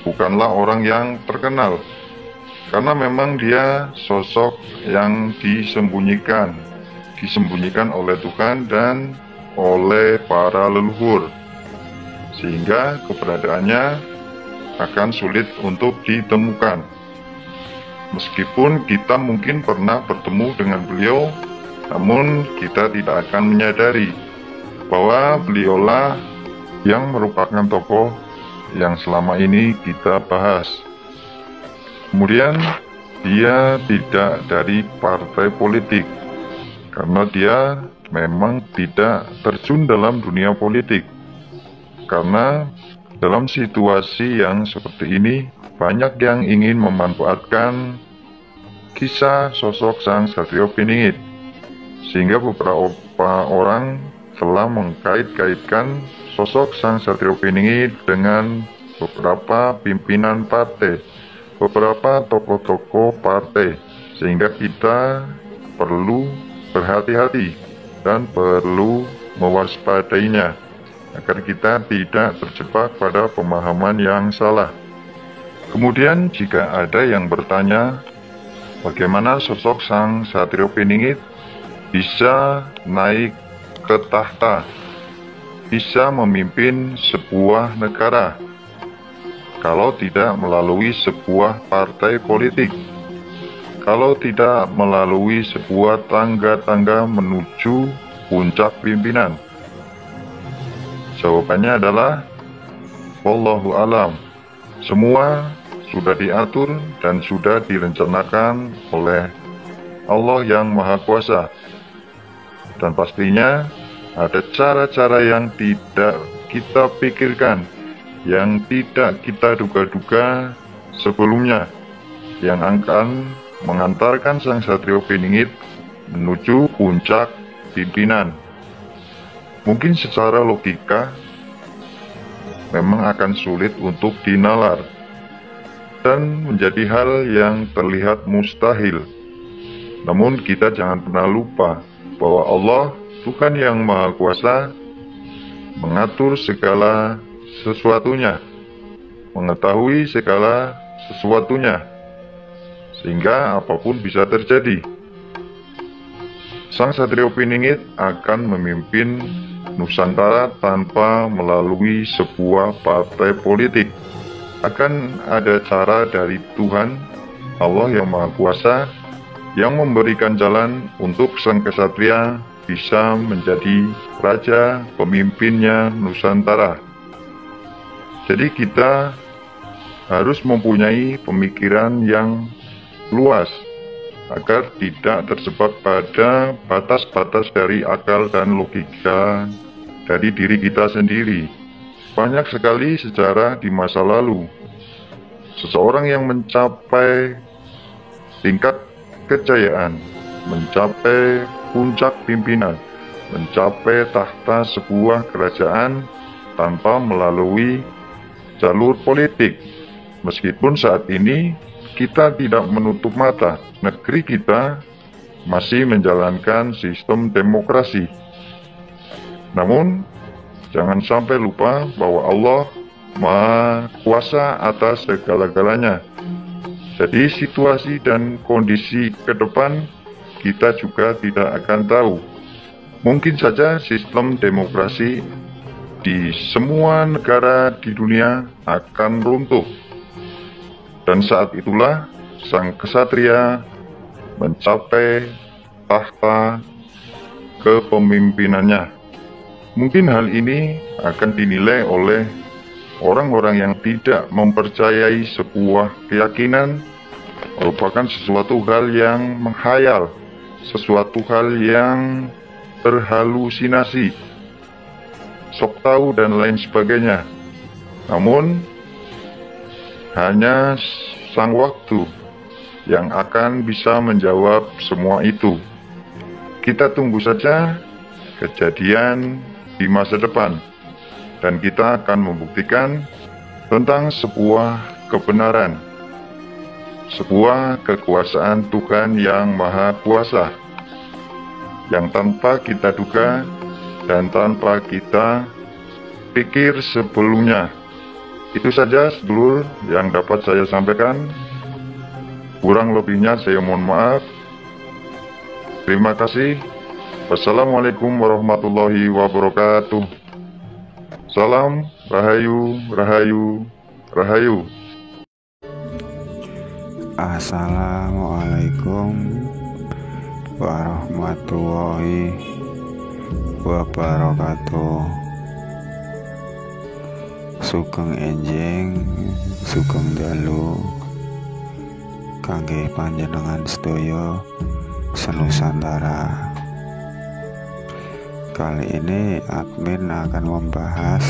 bukanlah orang yang terkenal, karena memang dia sosok yang disembunyikan oleh Tuhan dan oleh para leluhur, sehingga keberadaannya akan sulit untuk ditemukan. Meskipun kita mungkin pernah bertemu dengan beliau, namun kita tidak akan menyadari bahwa beliaulah yang merupakan tokoh yang selama ini kita bahas. Kemudian dia tidak dari partai politik, karena dia memang tidak terjun dalam dunia politik. Karena dalam situasi yang seperti ini, banyak yang ingin memanfaatkan kisah sosok Sang Satrio Piningit, sehingga beberapa orang telah mengkait-kaitkan sosok Sang Satrio Piningit dengan beberapa pimpinan partai, beberapa tokoh-tokoh partai, sehingga kita perlu berhati-hati dan perlu mewaspadainya agar kita tidak terjebak pada pemahaman yang salah. Kemudian jika ada yang bertanya, bagaimana sosok Sang Satrio Piningit bisa naik ke tahta, bisa memimpin sebuah negara, kalau tidak melalui sebuah partai politik, kalau tidak melalui sebuah tangga-tangga menuju puncak pimpinan? Jawabannya adalah wallahu alam. Semua sudah diatur dan sudah direncanakan oleh Allah yang Maha Kuasa. Dan pastinya ada cara-cara yang tidak kita pikirkan, yang tidak kita duga-duga sebelumnya, yang akan mengantarkan Sang Satrio Piningit menuju puncak pimpinan. Mungkin secara logika memang akan sulit untuk dinalar dan menjadi hal yang terlihat mustahil. Namun kita jangan pernah lupa bahwa Allah, Tuhan yang Maha Kuasa, mengatur segala sesuatunya, mengetahui segala sesuatunya, sehingga apapun bisa terjadi. Sang Satrio Piningit akan memimpin Nusantara tanpa melalui sebuah partai politik. Akan ada cara dari Tuhan, Allah yang Maha Kuasa, yang memberikan jalan untuk sang kesatria bisa menjadi raja pemimpinnya Nusantara. Jadi kita harus mempunyai pemikiran yang luas, agar tidak terjebak pada batas-batas dari akal dan logika dari diri kita sendiri. Banyak sekali sejarah di masa lalu, seseorang yang mencapai tingkat kejayaan, mencapai puncak pimpinan, mencapai tahta sebuah kerajaan tanpa melalui jalur politik. Meskipun saat ini kita tidak menutup mata, negeri kita masih menjalankan sistem demokrasi. Namun, jangan sampai lupa bahwa Allah Maha Kuasa atas segala-galanya. Jadi situasi dan kondisi ke depan kita juga tidak akan tahu. Mungkin saja sistem demokrasi di semua negara di dunia akan runtuh. Dan saat itulah sang kesatria mencapai tahta kepemimpinannya. Mungkin hal ini akan dinilai oleh orang-orang yang tidak mempercayai sebuah keyakinan merupakan sesuatu hal yang menghayal, sesuatu hal yang terhalusinasi, sok tahu dan lain sebagainya. Namun hanya sang waktu yang akan bisa menjawab semua itu. Kita tunggu saja kejadian di masa depan, dan kita akan membuktikan tentang sebuah kebenaran, sebuah kekuasaan Tuhan yang Maha Kuasa, yang tanpa kita duga dan tanpa kita pikir sebelumnya. Itu saja sedulur yang dapat saya sampaikan. Kurang lebihnya saya mohon maaf. Terima kasih. Wassalamualaikum warahmatullahi wabarakatuh. Salam Rahayu, Rahayu, Rahayu. Assalamualaikum warahmatullahi wabarakatuh. Sugeng enjing, sugeng dalu kangge panjenengan sedaya senusantara. Kali ini admin akan membahas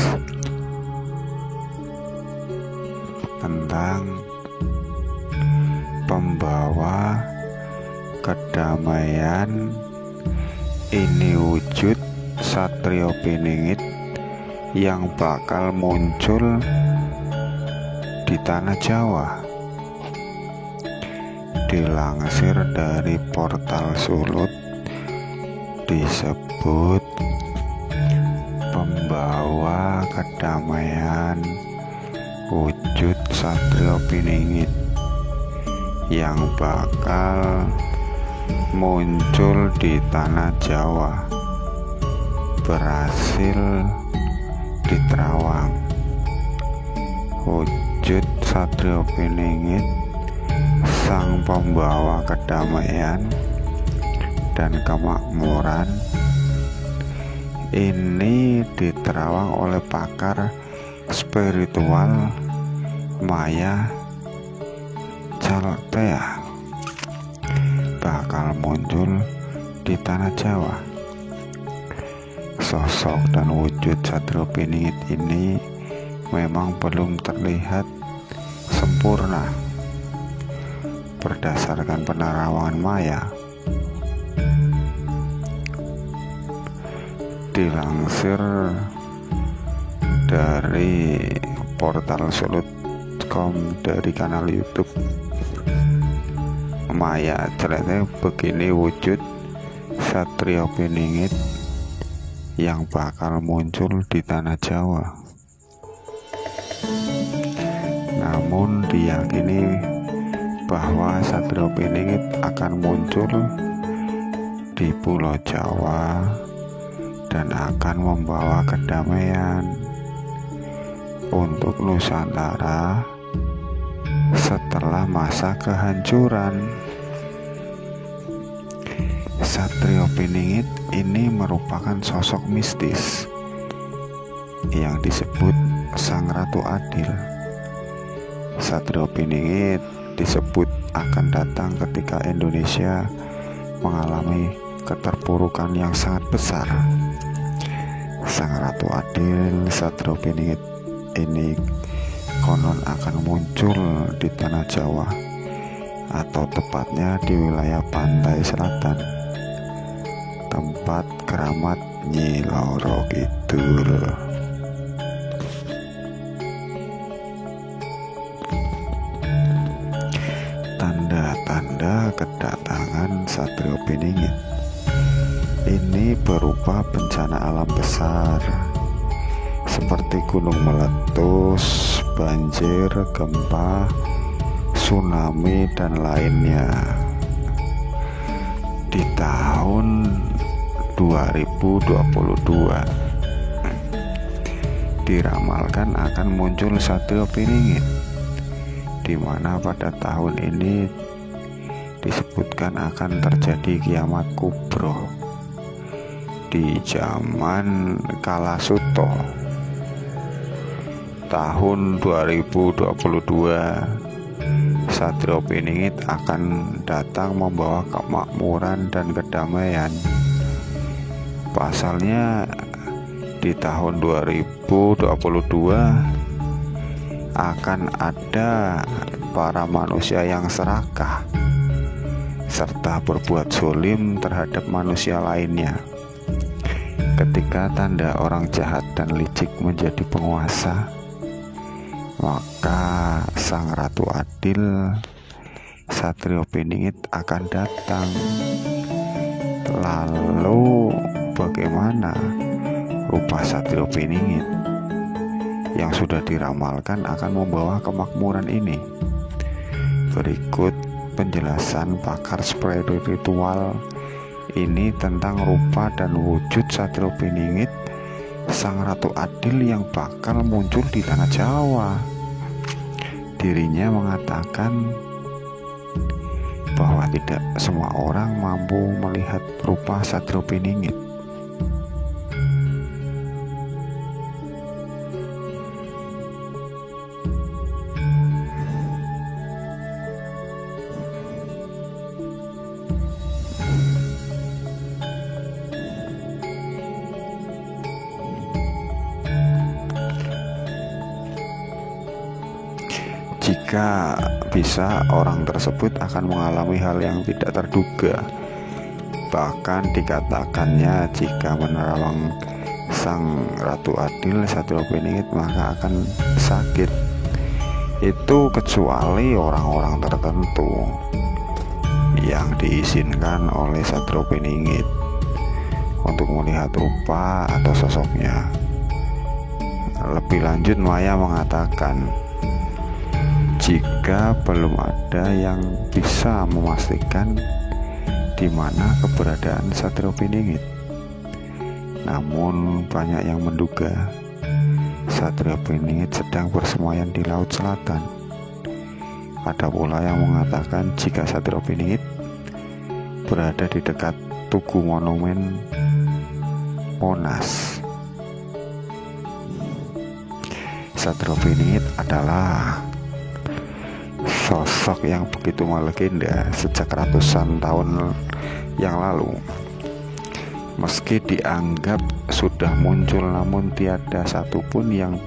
tentang pembawa kedamaian ini wujud Satrio Piningit yang bakal muncul di tanah Jawa. Dilansir dari portal Sulut, disebut pembawa kedamaian wujud Satrio Piningit yang bakal muncul di tanah Jawa berhasil di Terawang. Wujud Satrio Piningit, sang pembawa kedamaian dan kemakmuran, ini diterawang oleh pakar spiritual Maya Chaltea, bakal muncul di tanah Jawa. Sosok dan wujud Satrio Piningit ini memang belum terlihat sempurna berdasarkan penerawangan Maya. Dilansir dari portal Sulut.com dari kanal YouTube Maya Chaltea, begini wujud Satrio Piningit yang bakal muncul di tanah Jawa. Namun diyakini bahwa Satrio Piningit akan muncul di Pulau Jawa dan akan membawa kedamaian untuk Nusantara setelah masa kehancuran. Satrio Piningit ini merupakan sosok mistis yang disebut Sang Ratu Adil. Satrio Piningit disebut akan datang ketika Indonesia mengalami keterpurukan yang sangat besar. Sang Ratu Adil Satrio Piningit ini konon akan muncul di tanah Jawa, atau tepatnya di wilayah pantai selatan, tempat keramat Nyi Loro Kidul. Tanda-tanda kedatangan Satrio Piningit ini berupa bencana alam besar seperti gunung meletus, banjir, gempa, tsunami, dan lainnya. Di tahun 2022 diramalkan akan muncul Satrio Piningit, di mana pada tahun ini disebutkan akan terjadi kiamat kubro di zaman Kalasuto. Tahun 2022 Satrio Piningit akan datang membawa kemakmuran dan kedamaian. Pasalnya di tahun 2022 akan ada para manusia yang serakah serta berbuat zalim terhadap manusia lainnya. Ketika tanda orang jahat dan licik menjadi penguasa, maka Sang Ratu Adil Satrio Piningit akan datang. Lalu bagaimana rupa Satrio Piningit? yang sudah diramalkan akan membawa kemakmuran ini. Berikut penjelasan pakar spiritual ini tentang rupa dan wujud Satrio Piningit, sang ratu adil yang bakal muncul di tanah Jawa. Dirinya mengatakan bahwa tidak semua orang mampu melihat rupa Satrio Piningit. Jika bisa, orang tersebut akan mengalami hal yang tidak terduga. Bahkan dikatakannya jika menerawang sang ratu adil Satrio Piningit maka akan sakit. Itu kecuali orang-orang tertentu yang diizinkan oleh Satrio Piningit untuk melihat rupa atau sosoknya. Lebih lanjut, Maya mengatakan, jika belum ada yang bisa memastikan di mana keberadaan Satrio Piningit, namun banyak yang menduga Satrio Piningit sedang bersemayam di Laut Selatan. Ada pula yang mengatakan jika Satrio Piningit berada di dekat Tugu Monumen Monas. Satrio Piningit adalah sosok yang begitu melegenda sejak ratusan tahun yang lalu. Meski dianggap sudah muncul, namun tiada satupun yang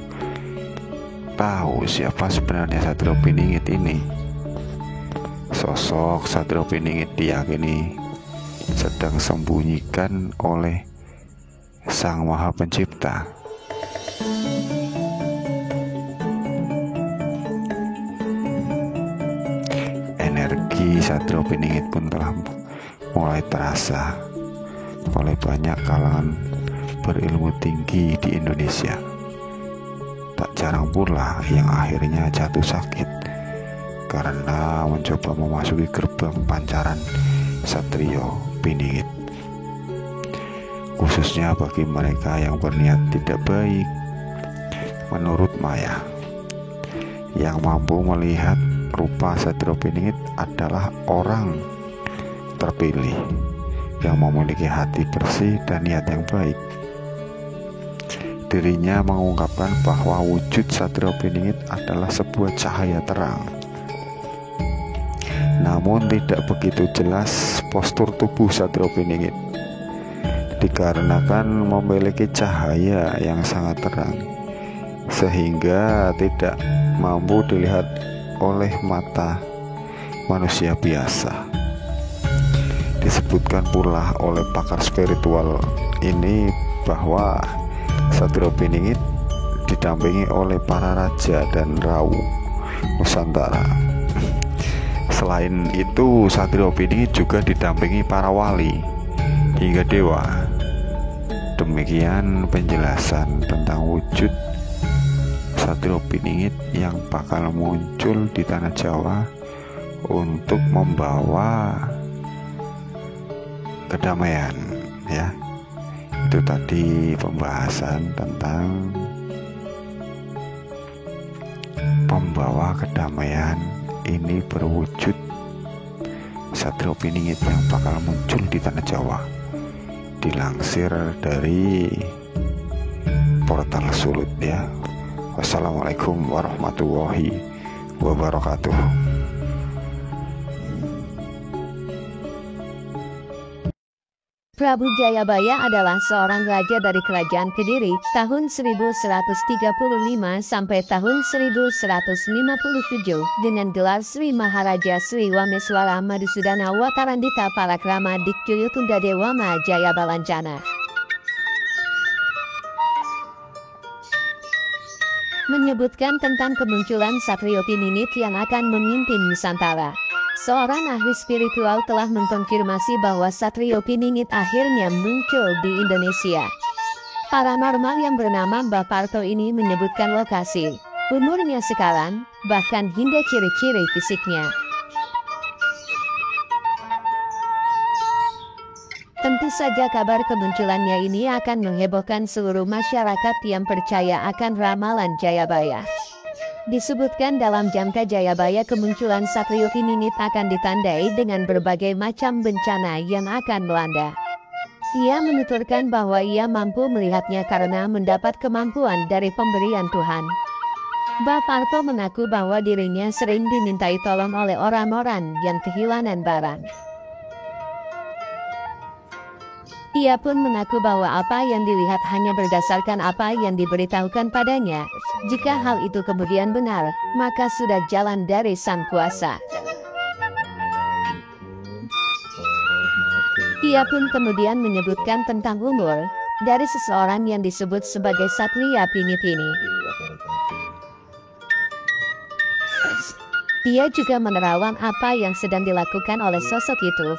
tahu siapa sebenarnya Satrio Piningit ini. Sosok Satrio Piningit diyakini sedang sembunyikan oleh Sang Maha Pencipta. Energi Satrio Piningit pun telah mulai terasa oleh banyak kalangan berilmu tinggi di Indonesia. Tak jarang pula yang akhirnya jatuh sakit karena mencoba memasuki gerbang pancaran Satrio Piningit, khususnya bagi mereka yang berniat tidak baik. Menurut Maya, yang mampu melihat rupa Satrio Piningit adalah orang terpilih yang memiliki hati bersih dan niat yang baik. Dirinya mengungkapkan bahwa wujud Satrio Piningit adalah sebuah cahaya terang, namun tidak begitu jelas postur tubuh Satrio Piningit dikarenakan memiliki cahaya yang sangat terang sehingga tidak mampu dilihat oleh mata manusia biasa. Disebutkan pula oleh pakar spiritual ini bahwa Satrio Piningit didampingi oleh para raja dan rau Nusantara. Selain itu, Satrio Piningit juga didampingi para wali hingga dewa. Demikian penjelasan tentang wujud Satrio Piningit yang bakal muncul di tanah Jawa untuk membawa kedamaian, ya. Itu tadi pembahasan tentang pembawa kedamaian ini berwujud Satrio Piningit yang bakal muncul di tanah Jawa, dilansir dari portal Sulut, ya. Wassalamualaikum warahmatullahi wabarakatuh. Prabu Jayabaya adalah seorang raja dari kerajaan Kediri tahun 1135 sampai tahun 1157 dengan gelar Sri Maharaja Sri Wameswara Madusudana Watarandita Palakrama Dikjaya Tunggadewama Jayabalancana. Menyebutkan tentang kemunculan Satrio Piningit yang akan memimpin Nusantara. Seorang ahli spiritual telah mengkonfirmasi bahwa Satrio Piningit akhirnya muncul di Indonesia. Paranormal yang bernama Mbah Parto ini menyebutkan lokasi, umurnya sekarang, bahkan hingga ciri-ciri fisiknya. Tentu saja kabar kemunculannya ini akan menghebohkan seluruh masyarakat yang percaya akan ramalan Jayabaya. Disebutkan dalam Jamka Jayabaya kemunculan Satrio Piningit akan ditandai dengan berbagai macam bencana yang akan melanda. Ia menuturkan bahwa ia mampu melihatnya karena mendapat kemampuan dari pemberian Tuhan. Mbah Parto mengaku bahwa dirinya sering dimintai tolong oleh orang-orang yang kehilangan barang. Ia pun mengaku bahwa apa yang dilihat hanya berdasarkan apa yang diberitahukan padanya. Jika hal itu kemudian benar, maka sudah jalan dari Sang Kuasa. Ia pun kemudian menyebutkan tentang umur dari seseorang yang disebut sebagai Satria Pingit ini. Dia juga menerawang apa yang sedang dilakukan oleh sosok itu.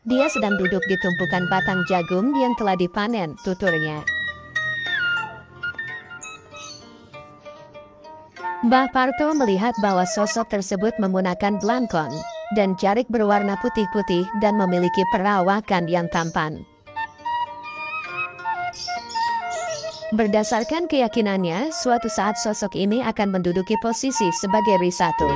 Dia sedang duduk di tumpukan batang jagung yang telah dipanen, tuturnya. Mbah Parto melihat bahwa sosok tersebut menggunakan belangkon dan jarik berwarna putih-putih dan memiliki perawakan yang tampan. Berdasarkan keyakinannya, suatu saat sosok ini akan menduduki posisi sebagai Risatu.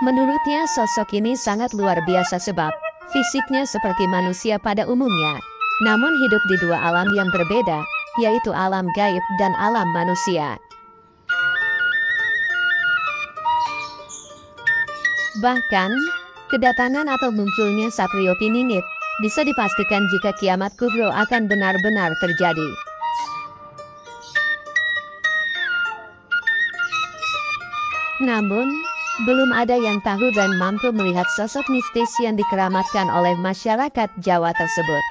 Menurutnya sosok ini sangat luar biasa sebab fisiknya seperti manusia pada umumnya, namun hidup di dua alam yang berbeda, yaitu alam gaib dan alam manusia. Bahkan, kedatangan atau munculnya Satrio Piningit bisa dipastikan jika kiamat kubro akan benar-benar terjadi. Namun, belum ada yang tahu dan mampu melihat sosok mistis yang dikeramatkan oleh masyarakat Jawa tersebut.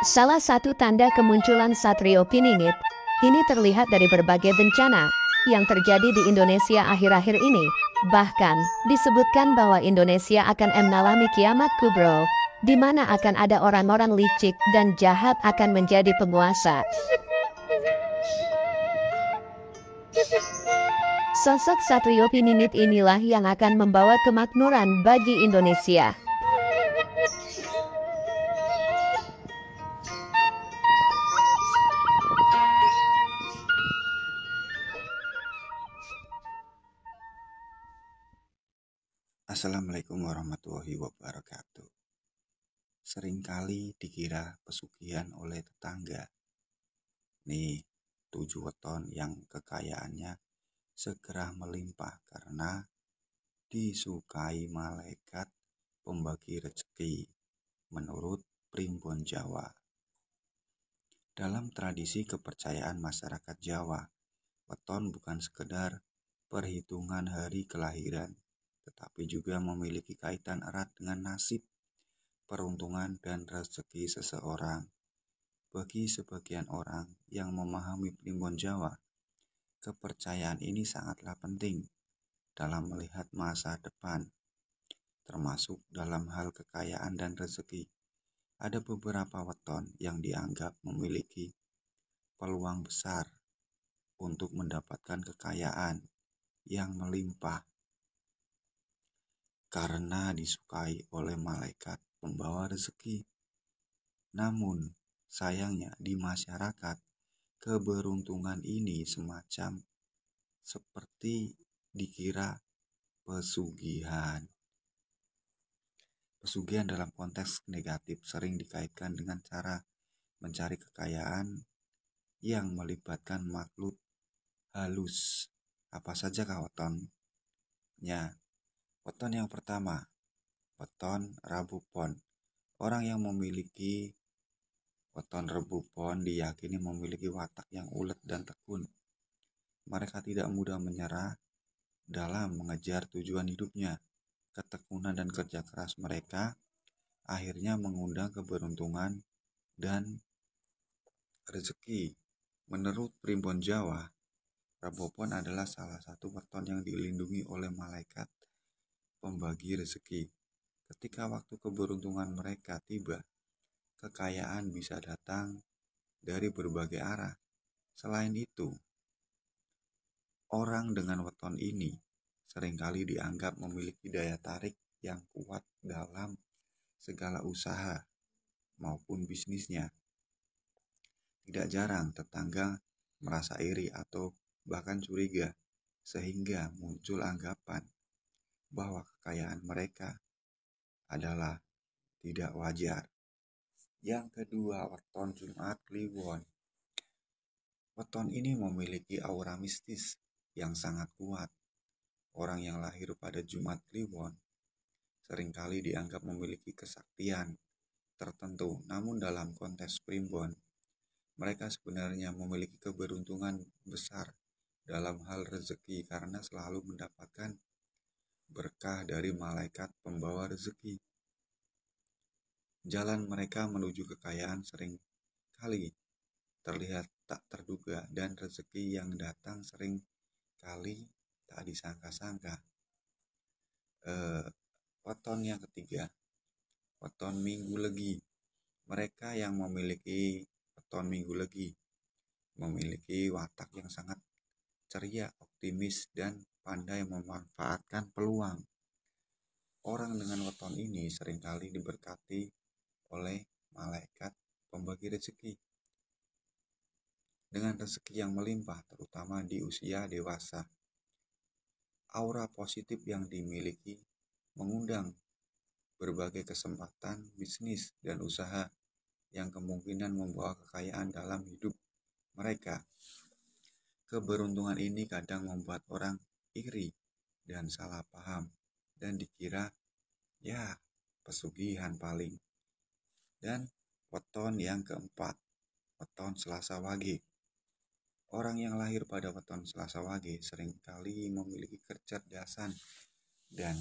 Salah satu tanda kemunculan Satrio Piningit ini terlihat dari berbagai bencana yang terjadi di Indonesia akhir-akhir ini. Bahkan, disebutkan bahwa Indonesia akan mengalami kiamat kubro, di mana akan ada orang-orang licik dan jahat akan menjadi penguasa. Sosok Satrio Piningit inilah yang akan membawa kemakmuran bagi Indonesia. Assalamualaikum warahmatullahi wabarakatuh. Seringkali dikira pesugihan oleh tetangga. Nih, 7 weton yang kekayaannya segera melimpah karena disukai malaikat pembagi rezeki menurut primbon Jawa. Dalam tradisi kepercayaan masyarakat Jawa, weton bukan sekedar perhitungan hari kelahiran, tetapi juga memiliki kaitan erat dengan nasib, peruntungan, dan rezeki seseorang. Bagi sebagian orang yang memahami primbon Jawa, kepercayaan ini sangatlah penting dalam melihat masa depan, termasuk dalam hal kekayaan dan rezeki. Ada beberapa weton yang dianggap memiliki peluang besar untuk mendapatkan kekayaan yang melimpah karena disukai oleh malaikat pembawa rezeki. Namun, sayangnya di masyarakat, keberuntungan ini semacam seperti dikira pesugihan. Pesugihan dalam konteks negatif sering dikaitkan dengan cara mencari kekayaan yang melibatkan makhluk halus. Apa saja wetonnya? Weton yang pertama, weton Rabu Pon. Orang yang memiliki weton Rabu Pon diyakini memiliki watak yang ulet dan tekun. Mereka tidak mudah menyerah dalam mengejar tujuan hidupnya. Ketekunan dan kerja keras mereka akhirnya mengundang keberuntungan dan rezeki. Menurut primbon Jawa, Rabu Pon adalah salah satu weton yang dilindungi oleh malaikat pembagi rezeki. Ketika waktu keberuntungan mereka tiba, kekayaan bisa datang dari berbagai arah. Selain itu, orang dengan weton ini seringkali dianggap memiliki daya tarik yang kuat dalam segala usaha maupun bisnisnya. Tidak jarang tetangga merasa iri atau bahkan curiga, sehingga muncul anggapan bahwa kekayaan mereka adalah tidak wajar. Yang kedua, weton Jumat Kliwon. Weton ini memiliki aura mistis yang sangat kuat. Orang yang lahir pada Jumat Kliwon seringkali dianggap memiliki kesaktian tertentu, namun dalam konteks primbon, mereka sebenarnya memiliki keberuntungan besar dalam hal rezeki karena selalu mendapatkan berkah dari malaikat pembawa rezeki. Jalan mereka menuju kekayaan sering kali terlihat tak terduga dan rezeki yang datang sering kali tak disangka-sangka. Weton yang ketiga, weton Minggu Legi. Mereka yang memiliki weton Minggu Legi memiliki watak yang sangat ceria, optimis, dan pandai memanfaatkan peluang. Orang dengan weton ini seringkali diberkati oleh malaikat pembagi rezeki dengan rezeki yang melimpah, terutama di usia dewasa. Aura positif yang dimiliki mengundang berbagai kesempatan bisnis dan usaha yang kemungkinan membawa kekayaan dalam hidup mereka. Keberuntungan ini kadang membuat orang iri dan salah paham dan dikira pesugihan paling. Dan weton yang keempat, weton Selasa Wage. Orang yang lahir pada weton Selasa Wage seringkali memiliki kecerdasan dan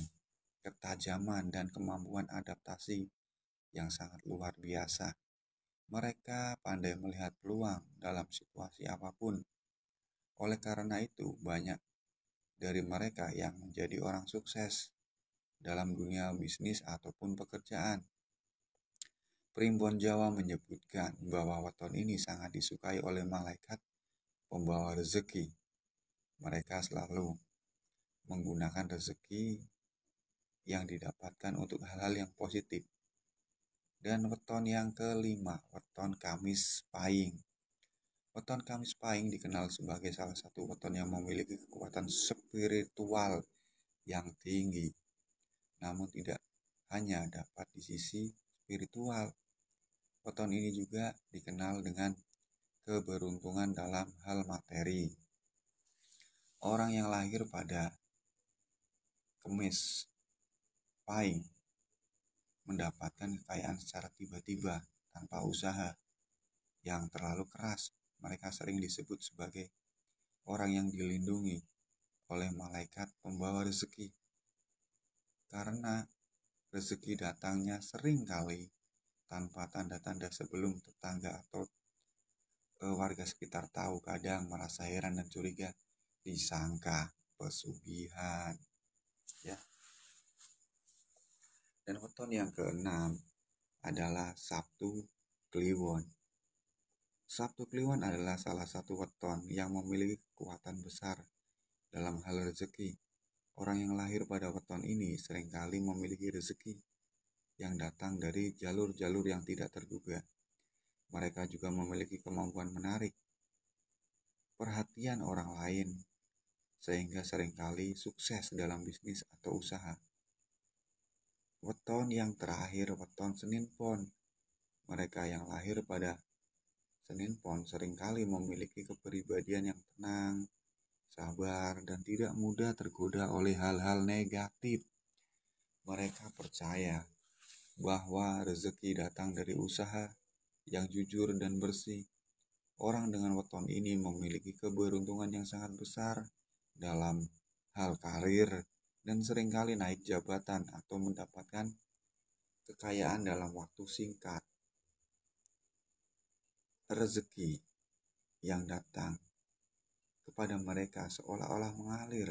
ketajaman dan kemampuan adaptasi yang sangat luar biasa. Mereka pandai melihat peluang dalam situasi apapun. Oleh karena itu, banyak dari mereka yang menjadi orang sukses dalam dunia bisnis ataupun pekerjaan. Primbon Jawa menyebutkan bahwa weton ini sangat disukai oleh malaikat pembawa rezeki. Mereka selalu menggunakan rezeki yang didapatkan untuk hal-hal yang positif. Dan weton yang kelima, weton Kamis Pahing. Weton Kamis Pahing dikenal sebagai salah satu weton yang memiliki kekuatan spiritual yang tinggi. Namun tidak hanya dapat di sisi spiritual, weton ini juga dikenal dengan keberuntungan dalam hal materi. Orang yang lahir pada Kamis Pahing mendapatkan kekayaan secara tiba-tiba tanpa usaha yang terlalu keras. Mereka sering disebut sebagai orang yang dilindungi oleh malaikat pembawa rezeki, karena rezeki datangnya sering kali tanpa tanda-tanda sebelum tetangga atau warga sekitar tahu. Kadang merasa heran dan curiga, disangka pesugihan. Ya. Dan weton yang keenam adalah Sabtu Kliwon. Sabtu Kliwon adalah salah satu weton yang memiliki kekuatan besar dalam hal rezeki. Orang yang lahir pada weton ini seringkali memiliki rezeki yang datang dari jalur-jalur yang tidak terduga. Mereka juga memiliki kemampuan menarik perhatian orang lain, sehingga seringkali sukses dalam bisnis atau usaha. Weton yang terakhir, weton Senin Pon. Mereka yang lahir pada Senin Pon seringkali memiliki kepribadian yang tenang, sabar, dan tidak mudah tergoda oleh hal-hal negatif. Mereka percaya bahwa rezeki datang dari usaha yang jujur dan bersih. Orang dengan weton ini memiliki keberuntungan yang sangat besar dalam hal karir dan seringkali naik jabatan atau mendapatkan kekayaan dalam waktu singkat. Rezeki yang datang kepada mereka seolah-olah mengalir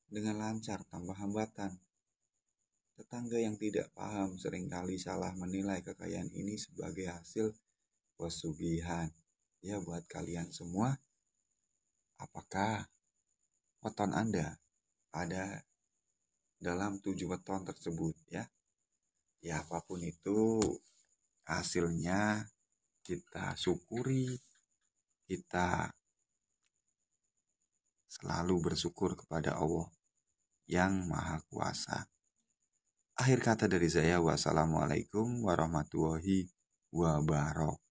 dengan lancar tanpa hambatan. Tetangga yang tidak paham seringkali salah menilai kekayaan ini sebagai hasil pesugihan. Ya, buat kalian semua, apakah weton Anda ada dalam 7 weton tersebut ya? Ya, apapun itu hasilnya kita syukuri, kita selalu bersyukur kepada Allah yang Maha Kuasa. Akhir kata dari saya, wassalamualaikum warahmatullahi wabarakatuh.